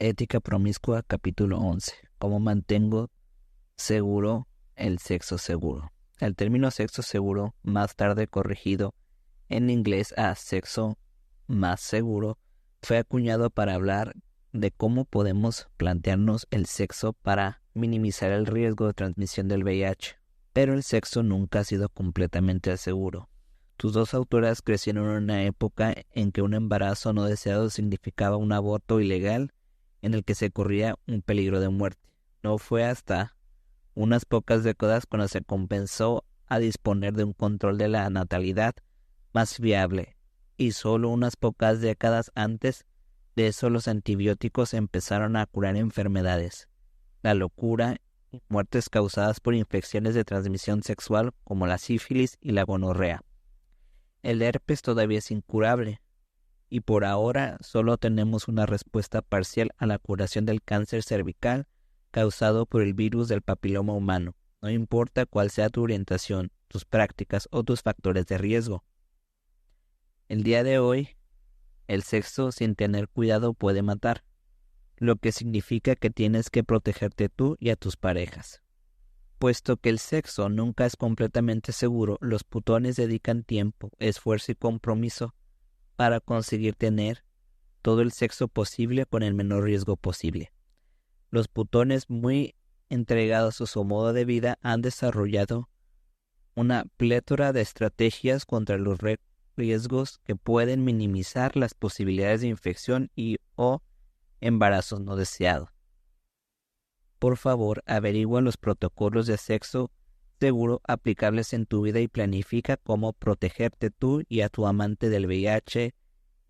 Ética promiscua, capítulo 11. ¿Cómo mantengo seguro el sexo seguro? El término sexo seguro, más tarde corregido en inglés a sexo más seguro, fue acuñado para hablar de cómo podemos plantearnos el sexo para minimizar el riesgo de transmisión del VIH. Pero el sexo nunca ha sido completamente seguro. Tus dos autoras crecieron en una época en que un embarazo no deseado significaba un aborto ilegal en el que se corría un peligro de muerte. No fue hasta unas pocas décadas cuando se comenzó a disponer de un control de la natalidad más viable, y solo unas pocas décadas antes de eso los antibióticos empezaron a curar enfermedades, la locura y muertes causadas por infecciones de transmisión sexual como la sífilis y la gonorrea. El herpes todavía es incurable, y por ahora solo tenemos una respuesta parcial a la curación del cáncer cervical causado por el virus del papiloma humano. No importa cuál sea tu orientación, tus prácticas o tus factores de riesgo. El día de hoy, el sexo sin tener cuidado puede matar, lo que significa que tienes que protegerte tú y a tus parejas. Puesto que el sexo nunca es completamente seguro, los putones dedican tiempo, esfuerzo y compromiso para conseguir tener todo el sexo posible con el menor riesgo posible. Los putones muy entregados a su modo de vida han desarrollado una plétora de estrategias contra los riesgos que pueden minimizar las posibilidades de infección y o embarazos no deseados. Por favor, averigua los protocolos de sexo seguro aplicables en tu vida y planifica cómo protegerte tú y a tu amante del VIH,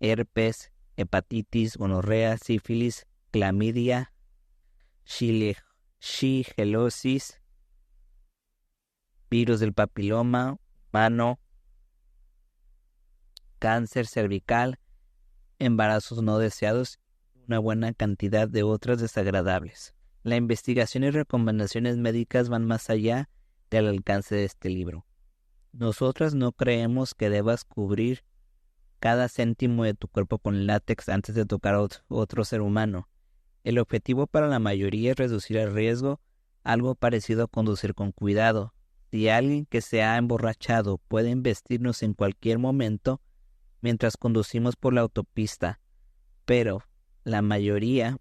herpes, hepatitis, gonorrea, sífilis, clamidia, shigelosis, virus del papiloma humano, cáncer cervical, embarazos no deseados y una buena cantidad de otras desagradables. La investigación y recomendaciones médicas van más allá del alcance de este libro. Nosotras no creemos que debas cubrir cada céntimo de tu cuerpo con látex antes de tocar a otro ser humano. El objetivo para la mayoría es reducir el riesgo, algo parecido a conducir con cuidado. Si alguien que se ha emborrachado puede embestirnos en cualquier momento mientras conducimos por la autopista, pero la mayoría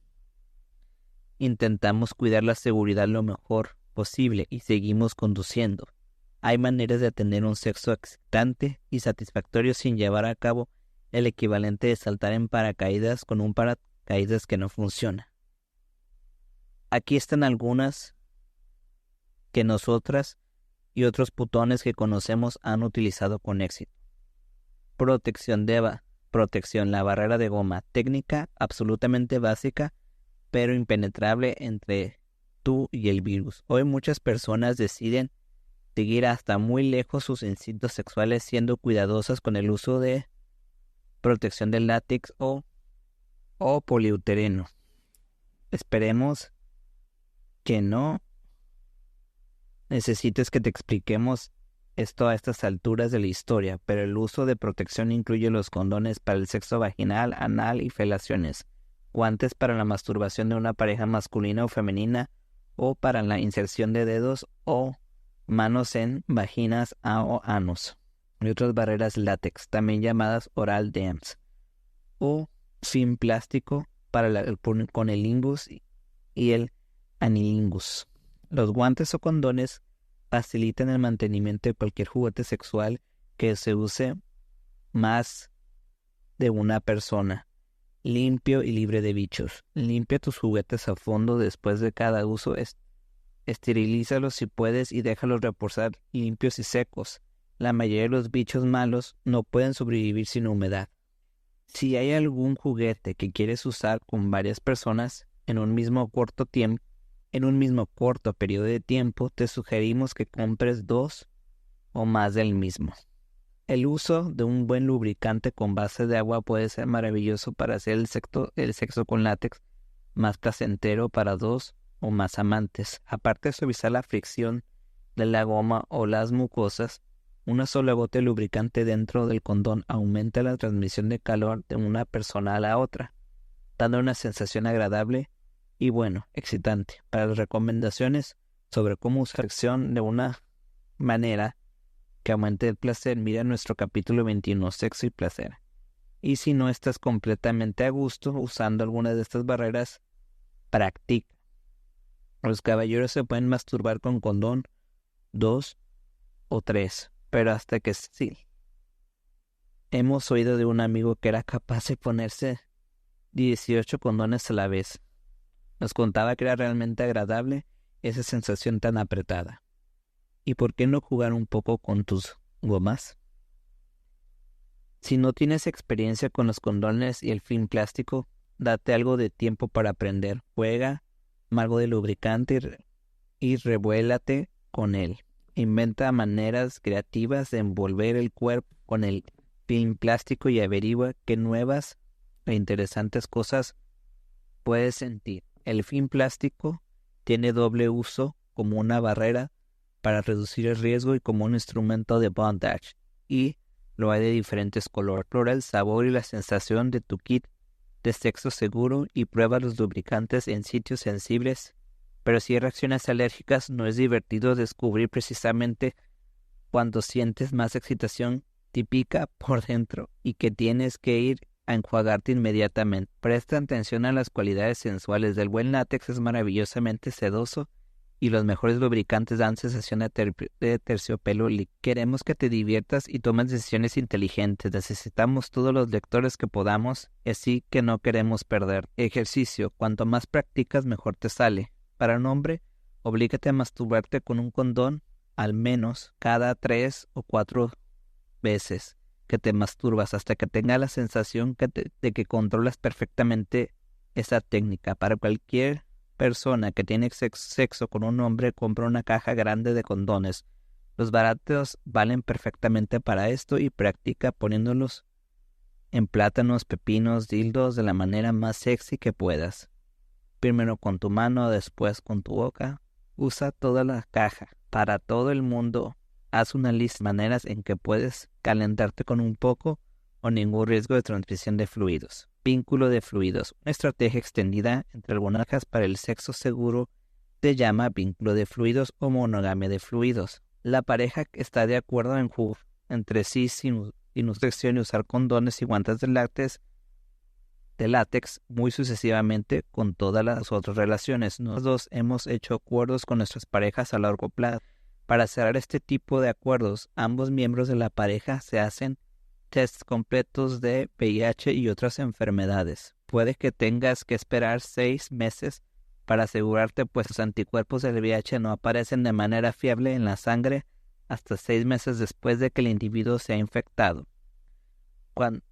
intentamos cuidar la seguridad lo mejor posible y seguimos conduciendo. Hay maneras de tener un sexo excitante y satisfactorio sin llevar a cabo el equivalente de saltar en paracaídas con un paracaídas que no funciona. Aquí están algunas que nosotras y otros putones que conocemos han utilizado con éxito. Protección, la barrera de goma, técnica absolutamente básica pero impenetrable entre tú y el virus. Hoy muchas personas deciden seguir hasta muy lejos sus instintos sexuales siendo cuidadosas con el uso de protección de látex o poliutereno. Esperemos que no necesites que te expliquemos esto a estas alturas de la historia, pero el uso de protección incluye los condones para el sexo vaginal, anal y felaciones, guantes para la masturbación de una pareja masculina o femenina o para la inserción de dedos o manos en vaginas o anos, y otras barreras látex, también llamadas oral dams, o film plástico para con el lingus y el anilingus. Los guantes o condones facilitan el mantenimiento de cualquier juguete sexual que se use más de una persona, limpio y libre de bichos. Limpia tus juguetes a fondo después de cada uso, esterilízalos si puedes y déjalos reposar limpios y secos. La mayoría de los bichos malos no pueden sobrevivir sin humedad. Si hay algún juguete que quieres usar con varias personas en un mismo corto periodo de tiempo, te sugerimos que compres 2 o más del mismo. El uso de un buen lubricante con base de agua puede ser maravilloso para hacer el sexo con látex más placentero para 2 o más amantes. Aparte de suavizar la fricción de la goma o las mucosas, una sola gota de lubricante dentro del condón aumenta la transmisión de calor de una persona a la otra. dando una sensación agradable y excitante. Para las recomendaciones sobre cómo usar la erección de una manera que aumente el placer, mira nuestro capítulo 21, Sexo y Placer. Y si no estás completamente a gusto usando alguna de estas barreras, practica. Los caballeros se pueden masturbar con condón 2 o 3, pero hasta que sí. Hemos oído de un amigo que era capaz de ponerse 18 condones a la vez. Nos contaba que era realmente agradable esa sensación tan apretada. ¿Y por qué no jugar un poco con tus gomas? Si no tienes experiencia con los condones y el film plástico, date algo de tiempo para aprender. Juega algo de lubricante y revuélate con él. Inventa maneras creativas de envolver el cuerpo con el film plástico y averigua qué nuevas e interesantes cosas puedes sentir. El film plástico tiene doble uso como una barrera para reducir el riesgo y como un instrumento de bondage, y lo hay de diferentes colores. Explora el sabor y la sensación de tu kit de sexo seguro y prueba los lubricantes en sitios sensibles. Pero si hay reacciones alérgicas, no es divertido descubrir precisamente cuando sientes más excitación típica por dentro y que tienes que ir a enjuagarte inmediatamente. Presta atención a las cualidades sensuales del buen látex, es maravillosamente sedoso y los mejores lubricantes dan sensación de terciopelo. Queremos que te diviertas y tomes decisiones inteligentes. Necesitamos todos los lectores que podamos, así que no queremos perder. Ejercicio. Cuanto más practicas, mejor te sale. Para un hombre, oblígate a masturbarte con un condón al menos cada 3 o 4 veces que te masturbas hasta que tengas la sensación de que controlas perfectamente esa técnica. Para cualquier persona que tiene sexo con un hombre, compra una caja grande de condones. Los baratos valen perfectamente para esto y practica poniéndolos en plátanos, pepinos, dildos de la manera más sexy que puedas. Primero con tu mano, después con tu boca. Usa toda la caja. Para todo el mundo, haz una lista de maneras en que puedes calentarte con un poco o ningún riesgo de transmisión de fluidos. Vínculo de fluidos. Una estrategia extendida entre algunas parejas para el sexo seguro se llama vínculo de fluidos o monogamia de fluidos. La pareja está de acuerdo en jugar entre sí sin restricción y usar condones y guantes de látex muy sucesivamente con todas las otras relaciones. Nosotros hemos hecho acuerdos con nuestras parejas a largo plazo. Para cerrar este tipo de acuerdos, ambos miembros de la pareja se hacen tests completos de VIH y otras enfermedades. Puede que tengas que esperar 6 meses para asegurarte, pues los anticuerpos del VIH no aparecen de manera fiable en la sangre hasta 6 meses después de que el individuo sea infectado.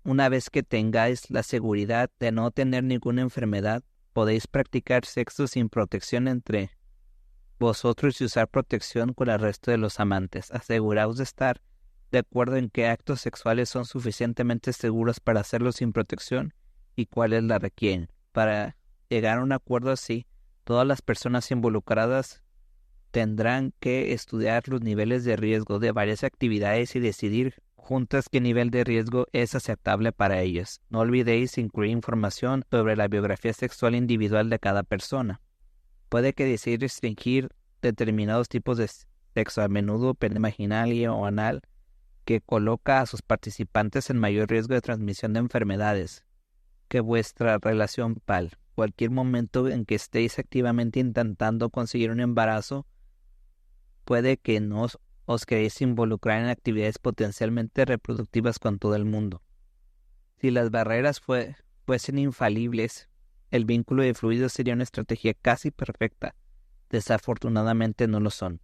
Una vez que tengáis la seguridad de no tener ninguna enfermedad, podéis practicar sexo sin protección entre vosotros y usar protección con el resto de los amantes. Aseguraos de estar de acuerdo en qué actos sexuales son suficientemente seguros para hacerlo sin protección y cuáles la requieren. Para llegar a un acuerdo así, todas las personas involucradas tendrán que estudiar los niveles de riesgo de varias actividades y decidir juntas qué nivel de riesgo es aceptable para ellos. No olvidéis incluir información sobre la biografía sexual individual de cada persona. Puede que decidir restringir determinados tipos de sexo, a menudo vaginal o anal, que coloca a sus participantes en mayor riesgo de transmisión de enfermedades que vuestra relación PAL. Cualquier momento en que estéis activamente intentando conseguir un embarazo, puede que no os queréis involucrar en actividades potencialmente reproductivas con todo el mundo. Si las barreras fuesen infalibles, el vínculo de fluidos sería una estrategia casi perfecta. Desafortunadamente no lo son.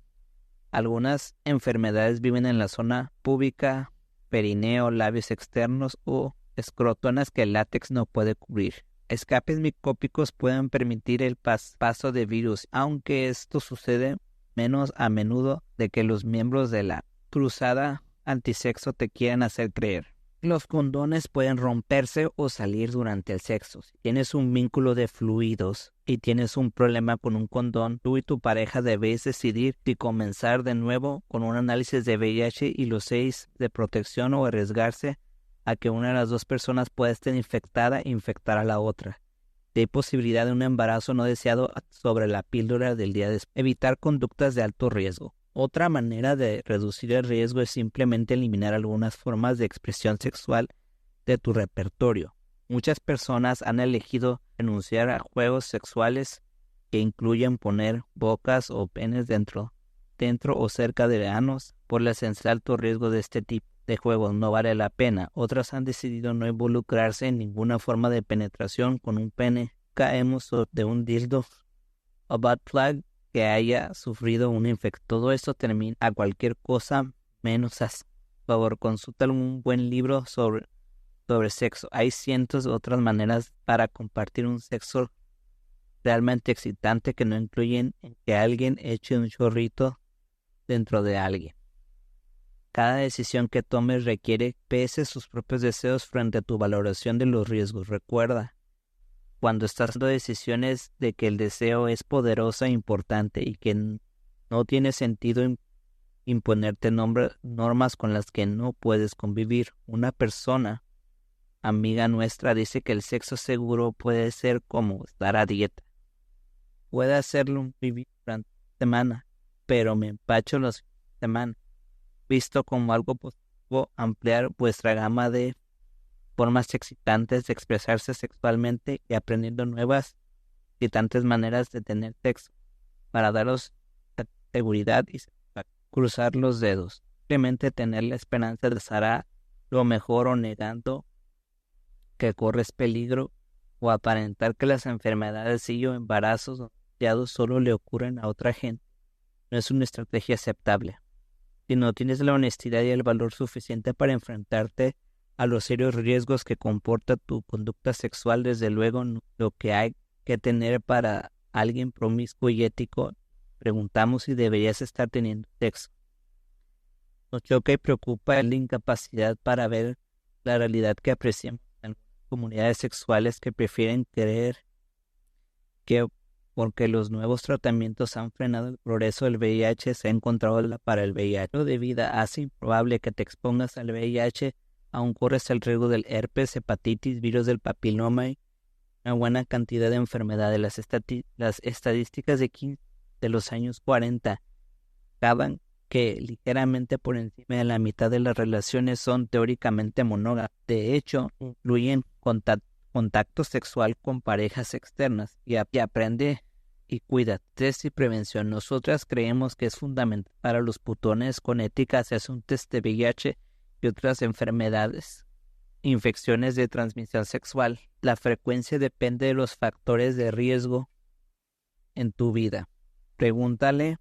Algunas enfermedades viven en la zona púbica, perineo, labios externos o escrotonas que el látex no puede cubrir. Escapes micóticos pueden permitir el paso de virus, aunque esto sucede menos a menudo de que los miembros de la cruzada antisexo te quieran hacer creer. Los condones pueden romperse o salir durante el sexo. Si tienes un vínculo de fluidos y tienes un problema con un condón, tú y tu pareja debéis decidir si comenzar de nuevo con un análisis de VIH y los 6 de protección o arriesgarse a que una de las dos personas pueda estar infectada e infectar a la otra. Si hay posibilidad de un embarazo no deseado, sobre la píldora del día después. Evitar conductas de alto riesgo. Otra manera de reducir el riesgo es simplemente eliminar algunas formas de expresión sexual de tu repertorio. Muchas personas han elegido renunciar a juegos sexuales que incluyen poner bocas o penes dentro o cerca de anos por el alto riesgo de este tipo de juegos. No vale la pena. Otras han decidido no involucrarse en ninguna forma de penetración con un pene. Caemos de un dildo o butt plug que haya sufrido un infección. Todo esto termina a cualquier cosa menos así. Por favor, consulta un buen libro sobre sexo. Hay cientos de otras maneras para compartir un sexo realmente excitante que no incluyen en que alguien eche un chorrito dentro de alguien. Cada decisión que tomes requiere que peses sus propios deseos frente a tu valoración de los riesgos. Recuerda, cuando estás haciendo decisiones de que el deseo es poderoso e importante y que no tiene sentido imponerte normas con las que no puedes convivir. Una persona amiga nuestra dice que el sexo seguro puede ser como estar a dieta. Puede hacerlo vivir durante la semana, pero me empacho los fines de semana. Visto como algo positivo, ampliar vuestra gama de formas excitantes de expresarse sexualmente y aprendiendo nuevas excitantes maneras de tener sexo para daros seguridad y cruzar los dedos. Simplemente tener la esperanza de hará lo mejor o negando que corres peligro o aparentar que las enfermedades y o embarazos solo le ocurren a otra gente. No es una estrategia aceptable. Si no tienes la honestidad y el valor suficiente para enfrentarte a los serios riesgos que comporta tu conducta sexual, desde luego lo que hay que tener para alguien promiscuo y ético. Preguntamos si deberías estar teniendo sexo. Nos choca y preocupa la incapacidad para ver la realidad que apreciamos en comunidades sexuales que prefieren creer que porque los nuevos tratamientos han frenado el progreso del VIH, se ha encontrado para el VIH. De vida hace improbable que te expongas al VIH, aún corres el riesgo del herpes, hepatitis, virus del papiloma y una buena cantidad de enfermedades. Las estadísticas de los años 40 daban que ligeramente por encima de la mitad de las relaciones son teóricamente monógamas. De hecho, incluyen contacto sexual con parejas externas y aprende y cuida. Test y prevención. Nosotras creemos que es fundamental para los putones con ética hacerse un test de VIH y otras enfermedades, infecciones de transmisión sexual. La frecuencia depende de los factores de riesgo en tu vida. Pregúntale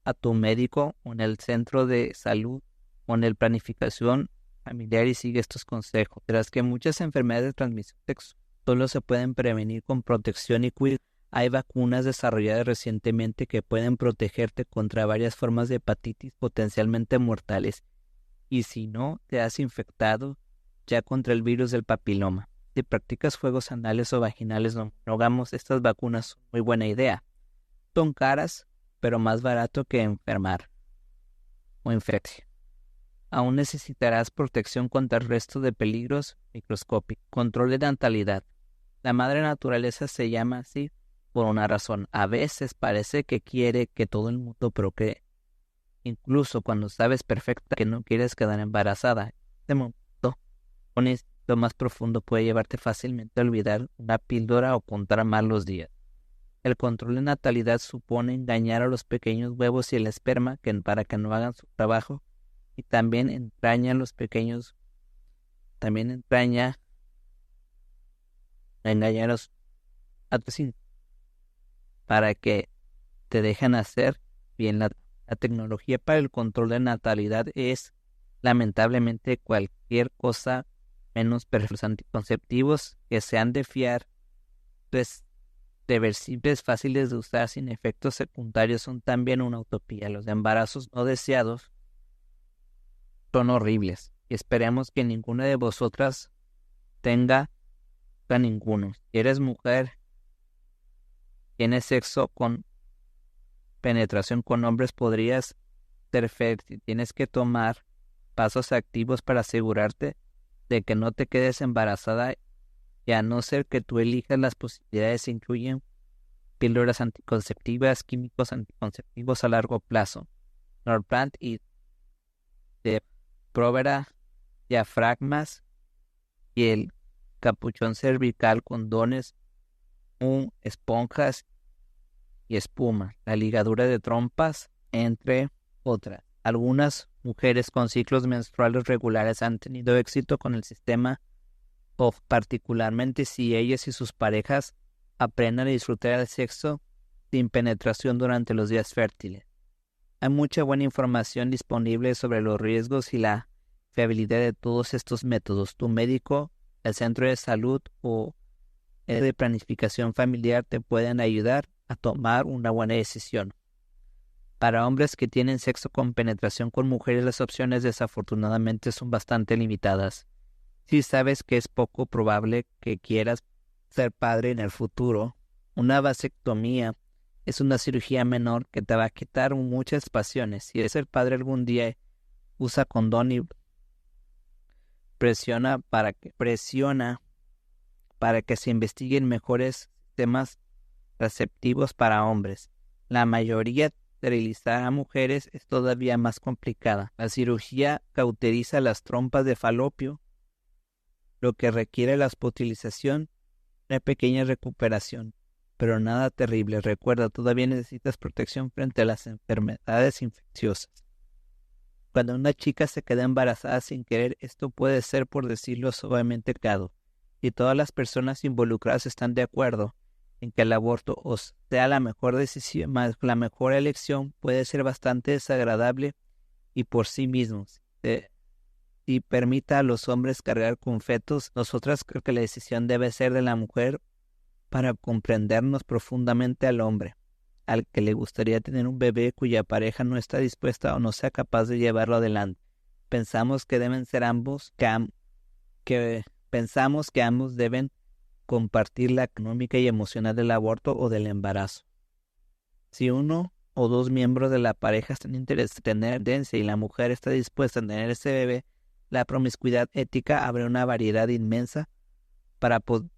a tu médico o en el centro de salud o en el planificación familiar y sigue estos consejos. Verás que muchas enfermedades de transmisión sexual solo se pueden prevenir con protección y cuidado. Hay vacunas desarrolladas recientemente que pueden protegerte contra varias formas de hepatitis potencialmente mortales. Y si no te has infectado ya contra el virus del papiloma, si practicas juegos anales o vaginales no monógamos, estas vacunas son muy buena idea. Son caras, pero más barato que enfermar o infección. Aún necesitarás protección contra el resto de peligros microscópicos. Control de natalidad. La madre naturaleza se llama así por una razón. A veces parece que quiere que todo el mundo procree, incluso cuando sabes perfecta que no quieres quedar embarazada. De momento, un instinto más profundo puede llevarte fácilmente a olvidar una píldora o contar mal los días. El control de natalidad supone engañar a los pequeños huevos y el esperma para que no hagan su trabajo, y también entraña engañar a tus hijos para que te dejen hacer bien. La tecnología para el control de natalidad es lamentablemente cualquier cosa menos perfecta. Los anticonceptivos que se han de fiar, reversibles, fáciles de usar, sin efectos secundarios, son también una utopía. Los embarazos no deseados son horribles y esperemos que ninguna de vosotras tenga ninguno. Si eres mujer, tienes sexo con penetración con hombres, podrías ser fértil. Tienes que tomar pasos activos para asegurarte de que no te quedes embarazada y a no ser que tú elijas, las posibilidades incluyen píldoras anticonceptivas, químicos anticonceptivos a largo plazo, Norplant y de Provera, diafragmas y el capuchón cervical, condones, esponjas y espuma, la ligadura de trompas, entre otras. Algunas mujeres con ciclos menstruales regulares han tenido éxito con el sistema, o particularmente si ellas y sus parejas aprendan a disfrutar del sexo sin penetración durante los días fértiles. Hay mucha buena información disponible sobre los riesgos y la fiabilidad de todos estos métodos. Tu médico, el centro de salud o el de planificación familiar te pueden ayudar a tomar una buena decisión. Para hombres que tienen sexo con penetración con mujeres, las opciones desafortunadamente son bastante limitadas. Si sabes que es poco probable que quieras ser padre en el futuro, una vasectomía es una cirugía menor que te va a quitar muchas pasiones. Si eres el padre algún día, usa condón y presiona para que se investiguen mejores sistemas receptivos para hombres. La mayoría esterilizar a mujeres es todavía más complicada. La cirugía cauteriza las trompas de falopio, lo que requiere la hospitalización, una pequeña recuperación, pero nada terrible. Recuerda, todavía necesitas protección frente a las enfermedades infecciosas. Cuando una chica se queda embarazada sin querer, esto puede ser, por decirlo suavemente, pecado. Y todas las personas involucradas están de acuerdo en que el aborto o sea la mejor decisión, la mejor elección, puede ser bastante desagradable y por sí mismos. Si permita a los hombres cargar con fetos, nosotras creo que la decisión debe ser de la mujer para comprendernos profundamente al hombre, al que le gustaría tener un bebé cuya pareja no está dispuesta o no sea capaz de llevarlo adelante. Pensamos que deben ser ambos, pensamos que ambos deben compartir la económica y emocional del aborto o del embarazo. Si uno o dos miembros de la pareja están interesados en tener descendencia y la mujer está dispuesta a tener ese bebé, la promiscuidad ética abre una variedad inmensa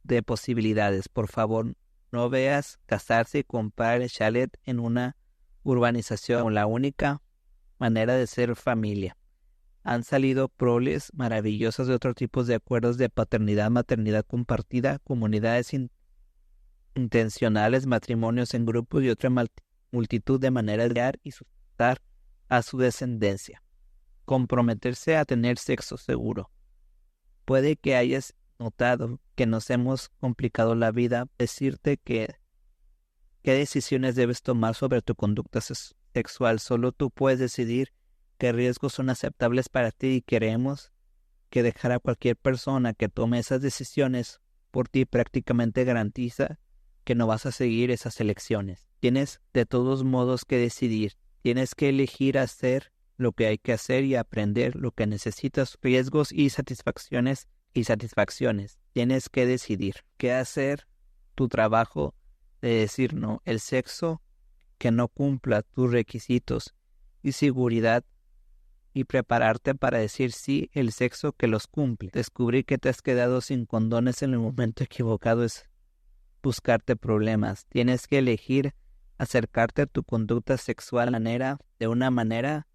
de posibilidades. Por favor, no veas casarse y comprar el chalet en una urbanización como la única manera de ser familia. Han salido proles maravillosas de otros tipos de acuerdos de paternidad, maternidad compartida, comunidades intencionales, matrimonios en grupos y otra multitud de maneras de crear y sustentar a su descendencia. Comprometerse a tener sexo seguro. Puede que hayas notado que nos hemos complicado la vida. Decirte qué decisiones debes tomar sobre tu conducta sexual. Solo tú puedes decidir qué riesgos son aceptables para ti, y queremos que dejar a cualquier persona que tome esas decisiones por ti prácticamente garantiza que no vas a seguir esas elecciones. Tienes de todos modos que decidir. Tienes que elegir hacer lo que hay que hacer y aprender lo que necesitas, riesgos y satisfacciones. Tienes que decidir qué hacer, tu trabajo de decir no, el sexo que no cumpla tus requisitos y seguridad, y prepararte para decir sí, el sexo que los cumple. Descubrir que te has quedado sin condones en el momento equivocado es buscarte problemas. Tienes que elegir acercarte a tu conducta sexual de una manera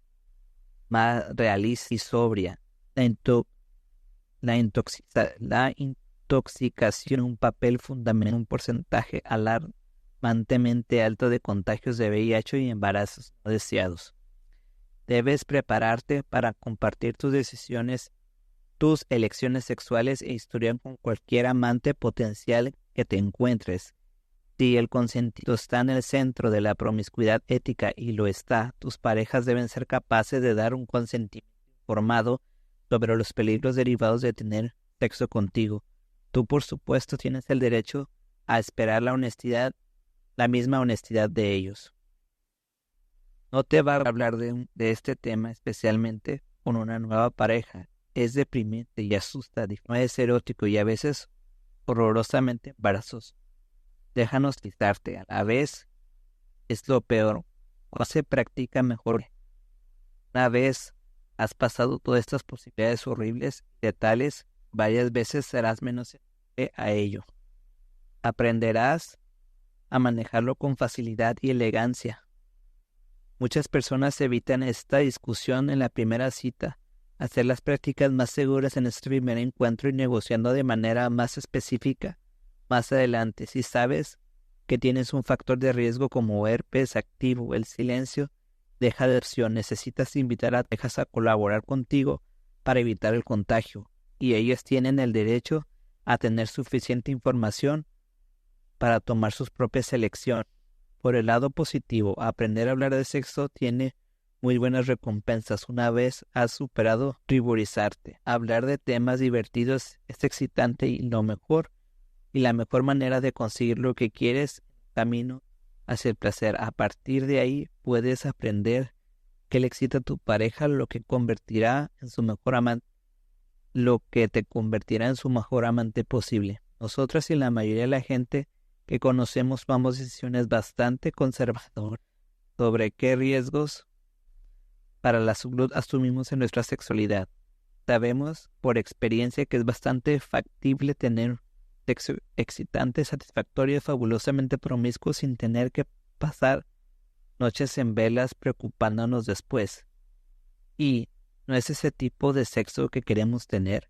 más realista y sobria. La intoxicación, un papel fundamental, un porcentaje alarmantemente alto de contagios de VIH y embarazos no deseados. Debes prepararte para compartir tus decisiones, tus elecciones sexuales e historia con cualquier amante potencial que te encuentres. Si el consentimiento está en el centro de la promiscuidad ética, y lo está, tus parejas deben ser capaces de dar un consentimiento informado sobre los peligros derivados de tener sexo contigo. Tú, por supuesto, tienes el derecho a esperar la misma honestidad de ellos. No te va a hablar de este tema, especialmente con una nueva pareja. Es deprimente y asusta, no es erótico y a veces horrorosamente embarazoso. Déjanos quitarte. A la vez es lo peor. No se practica mejor. Una vez has pasado todas estas posibilidades horribles y letales, varias veces serás menos a ello. Aprenderás a manejarlo con facilidad y elegancia. Muchas personas evitan esta discusión en la primera cita, hacer las prácticas más seguras en este primer encuentro y negociando de manera más específica más adelante. Si sabes que tienes un factor de riesgo como herpes activo, el silencio deja de opción. Necesitas invitar a parejas a colaborar contigo para evitar el contagio, y ellos tienen el derecho a tener suficiente información para tomar sus propias elecciones. Por el lado positivo, aprender a hablar de sexo tiene muy buenas recompensas una vez has superado riborizarte. Hablar de temas divertidos es excitante y la mejor manera de conseguir lo que quieres, camino hacia el placer. A partir de ahí puedes aprender qué le excita a tu pareja, lo que te convertirá en su mejor amante posible. Nosotras y la mayoría de la gente que conocemos tomamos decisiones bastante conservadoras sobre qué riesgos para la salud asumimos en nuestra sexualidad. Sabemos por experiencia que es bastante factible tener sexo excitante, satisfactorio y fabulosamente promiscuo sin tener que pasar noches en velas preocupándonos después. Y no es ese tipo de sexo que queremos tener.